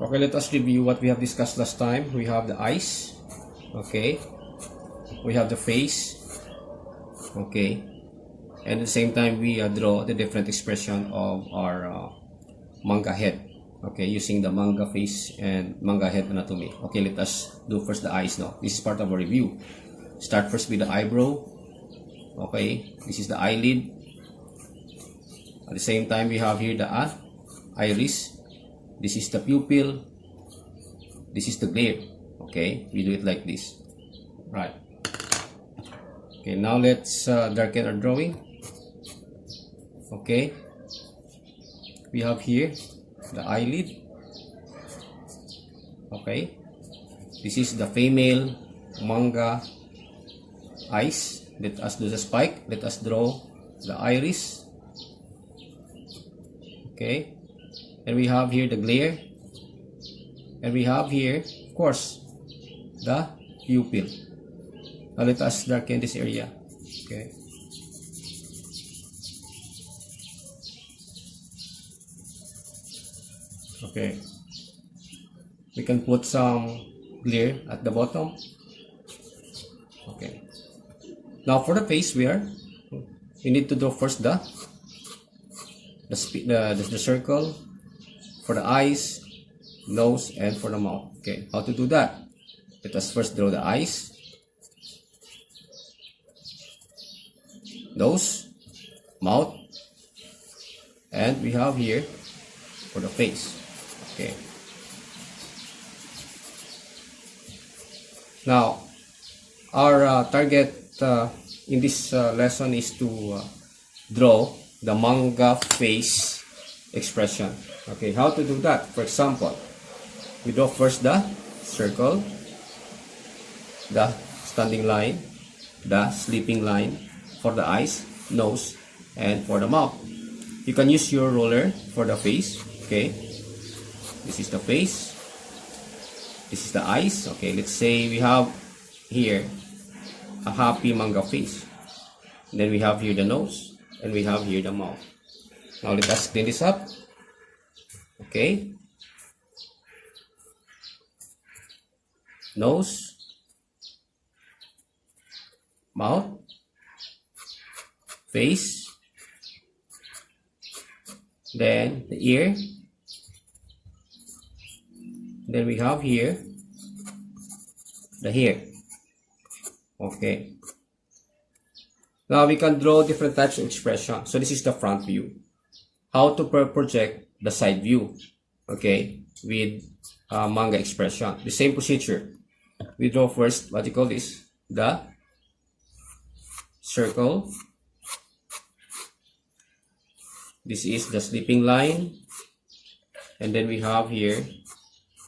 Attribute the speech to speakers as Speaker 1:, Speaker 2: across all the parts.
Speaker 1: Okay, let us review what we have discussed last time. We have the eyes, okay, we have the face, okay, and at the same time we draw the different expression of our manga head, okay, using the manga face and manga head anatomy. Okay, let us do first the eyes now. This is part of a review. Start first with the eyebrow. Okay, this is the eyelid. At the same time we have here the iris. This is the pupil. This is the glare. Okay, we do it like this. Right. Okay, now let's darken our drawing. Okay, we have here the eyelid. Okay, this is the female manga eyes. Let us do the spike. Let us draw the iris. Okay, and we have here the glare, and we have here, of course, the pupil. Now let us darken this area. Okay, okay, we can put some glare at the bottom. Okay, now for the face, we need to draw first the circle for the eyes, nose, and for the mouth. Okay, how to do that? Let us first draw the eyes, nose, mouth, and we have here for the face. Okay, now our target in this lesson is to draw the manga face expression. Okay, how to do that? For example, we draw first the circle, the standing line, the sleeping line for the eyes, nose, and for the mouth. You can use your ruler for the face. Okay, this is the face, this is the eyes. Okay, let's say we have here a happy manga face, then we have here the nose, and we have here the mouth. Now let us clean this up. Okay, nose, mouth, face, then the ear, then we have here the hair. Okay, now we can draw different types of expression. So this is the front view. How to project the side view, okay, with manga expression. The same procedure. We draw first, what you call this, the circle. This is the sleeping line. And then we have here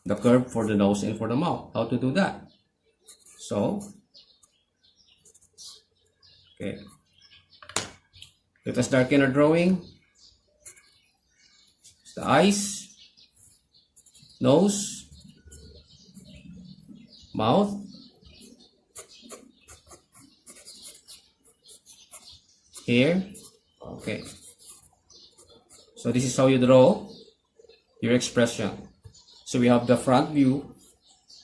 Speaker 1: the curve for the nose and for the mouth. How to do that? So, okay, let us darken our drawing. The eyes, nose, mouth, hair. Okay, so this is how you draw your expression. So we have the front view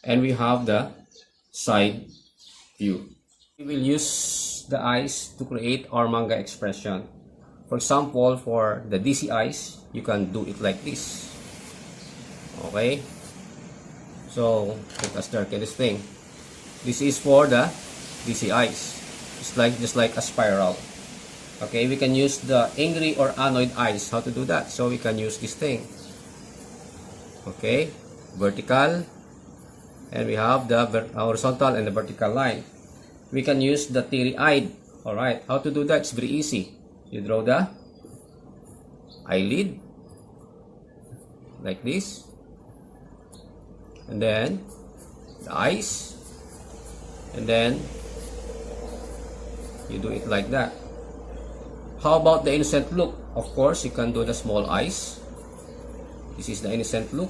Speaker 1: and we have the side view. We will use the eyes to create our manga expression. For example, for the DC eyes, you can do it like this. Okay, so let us darken this thing. This is for the DC eyes. It's like just like a spiral. Okay, we can use the angry or annoyed eyes. How to do that? So we can use this thing. Okay, vertical, and we have the horizontal and the vertical line. We can use the teary-eyed. All right, how to do that? It's very easy. You draw the eyelid like this, and then the eyes, and then you do it like that. How about the innocent look? Of course, you can do the small eyes. This is the innocent look.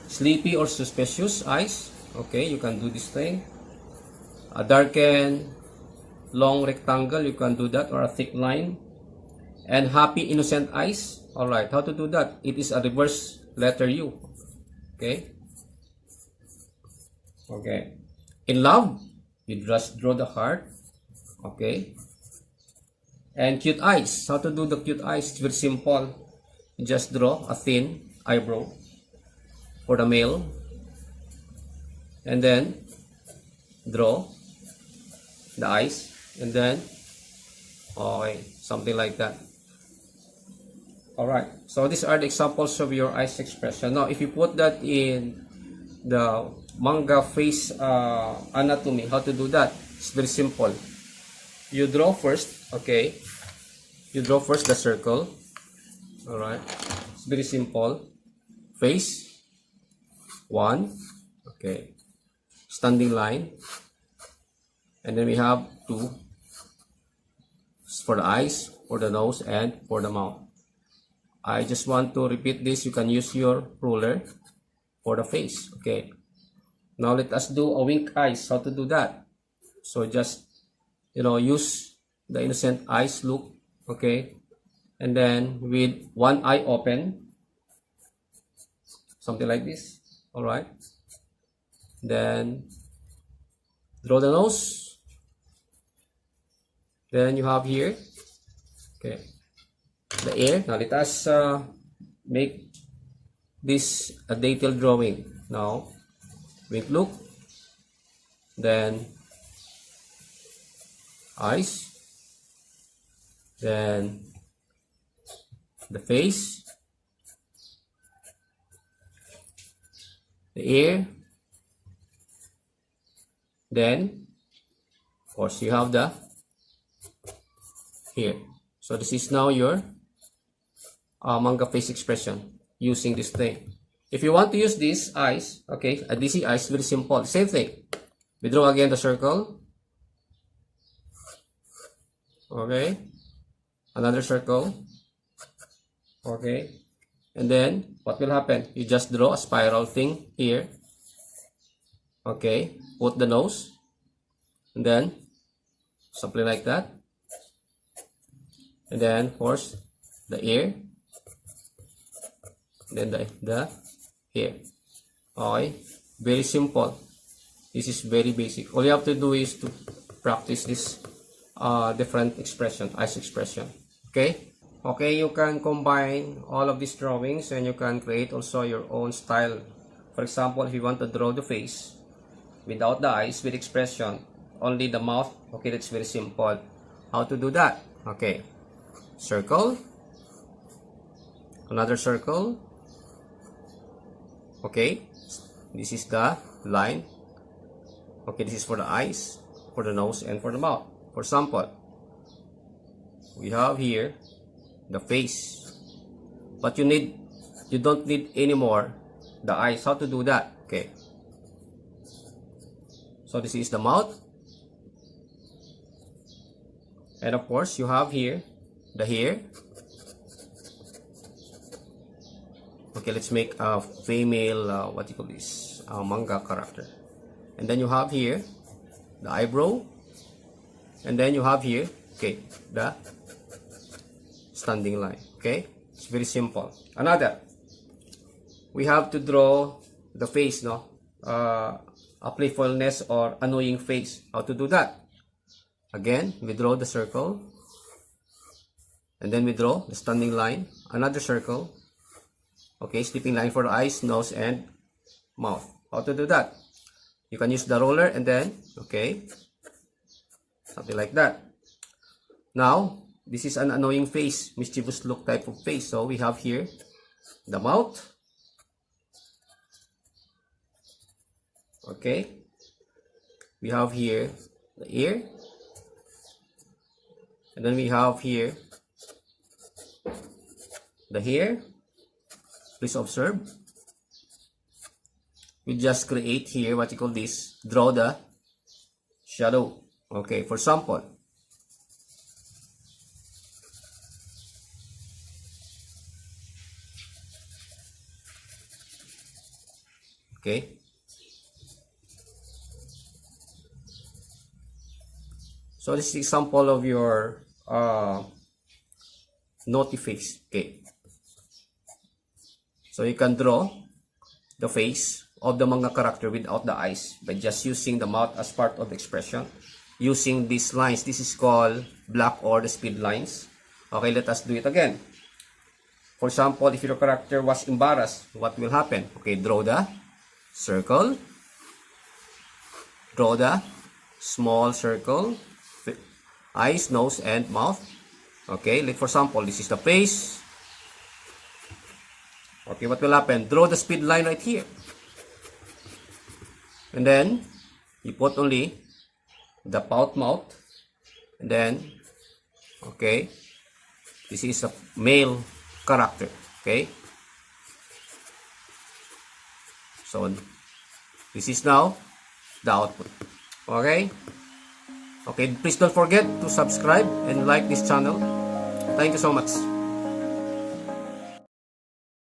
Speaker 1: Sleepy or suspicious eyes. Okay, you can do this thing. A darken long rectangle, you can do that, or a thick line. And happy innocent eyes. Alright, how to do that? It is a reverse letter U. Okay. Okay. In love, you just draw the heart. Okay. And cute eyes. How to do the cute eyes? It's very simple. You just draw a thin eyebrow for the male. And then draw the eyes. And then, okay, something like that. Alright. So these are the examples of your eyes expression. Now, if you put that in the manga face anatomy, how to do that? It's very simple. You draw first, okay? You draw first the circle. Alright. It's very simple. Face. 1. Okay. Standing line. And then we have 2. For the eyes, for the nose, and for the mouth. I just want to repeat this. You can use your ruler for the face. Okay. Now let us do a wink eyes. How to do that? So just, use the innocent eyes look. Okay. And then with one eye open. Something like this. Alright. Then draw the nose. Then you have here. Okay. The ear. Now let us make this a detailed drawing. Now, wink look, then eyes, then the face, the ear, then of course you have the here. So this is now your manga face expression using this thing. If you want to use these eyes, okay, a DC eyes, very simple. Same thing. We draw again the circle. Okay. Another circle. Okay. And then, what will happen? You just draw a spiral thing here. Okay. Put the nose. And then, something like that. And then, of course, the ear. Then the hair. Okay. Very simple. This is very basic. All you have to do is to practice this different expression, eyes expression. Okay. Okay, you can combine all of these drawings and you can create also your own style. For example, if you want to draw the face without the eyes, with expression, only the mouth. Okay, that's very simple. How to do that? Okay. Circle. Another circle. Okay, this is the line. Okay, this is for the eyes, for the nose, and for the mouth. For example, we have here the face, but you don't need anymore the eyes. How to do that? Okay, so this is the mouth, and of course you have here the hair. Okay, let's make a female, what you call this, manga character. And then you have here the eyebrow. And then you have here, okay, the standing line. Okay, it's very simple. Another, we have to draw the face, no? A playfulness or annoying face. How to do that? Again, we draw the circle. And then we draw the standing line. Another circle. Okay, sleeping line for the eyes, nose, and mouth. How to do that? You can use the roller and then, okay, something like that. Now, this is an annoying face, mischievous look type of face. So we have here the mouth. Okay. We have here the ear. And then we have here the hair. Please observe. We just create here what you call this, draw the shadow. Okay, for example, okay, so this is example of your naughty face. Okay, so you can draw the face of the manga character without the eyes by just using the mouth as part of the expression. Using these lines, this is called block or the speed lines. Okay, let us do it again. For example, if your character was embarrassed, what will happen? Okay, draw the circle. Draw the small circle. Eyes, nose, and mouth. Okay, like for example, this is the face. Okay, what will happen? Draw the speed line right here. And then, you put only the pout mouth. And then, okay, this is a male character. Okay. So, this is now the output. Okay. Okay, please don't forget to subscribe and like this channel. Thank you so much.